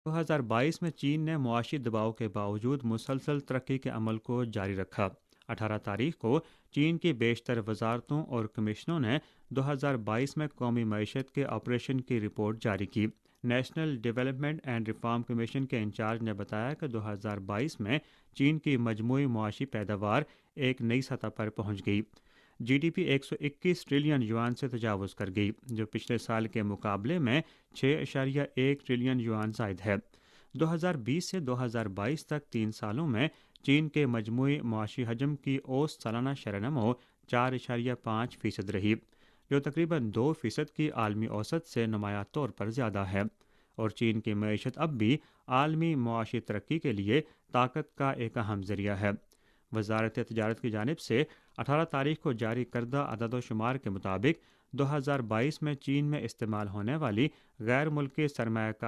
2022 میں چین نے معاشی دباؤ کے باوجود مسلسل ترقی کے عمل کو جاری رکھا۔ 18 تاریخ کو چین کی بیشتر وزارتوں اور کمیشنوں نے 2022 میں قومی معیشت کے آپریشن کی رپورٹ جاری کی۔ National development and reform commission کے انچارج نے بتایا کہ 2022 میں چین کی مجموعی معاشی پیداوار ایک نئی سطح پر پہنچ گئی۔ جی ڈی پی 121 ٹریلین یوان سے تجاوز کر گئی، جو پچھلے سال کے مقابلے میں 6.1 ٹریلین یوان زائد ہے۔ 2020 سے 2022 تک 3 سالوں میں چین کے مجموعی معاشی حجم کی اوسط سالانہ شرح نمو 4.5% رہی، جو تقریباً 2% کی عالمی اوسط سے نمایاں طور پر زیادہ ہے، اور چین کی معیشت اب بھی عالمی معاشی ترقی کے لیے طاقت کا ایک اہم ذریعہ ہے۔ وزارت تجارت کی جانب سے 18 تاریخ کو جاری کردہ اعداد و شمار کے مطابق 2022 میں چین میں استعمال ہونے والی غیر ملکی سرمایہ کاری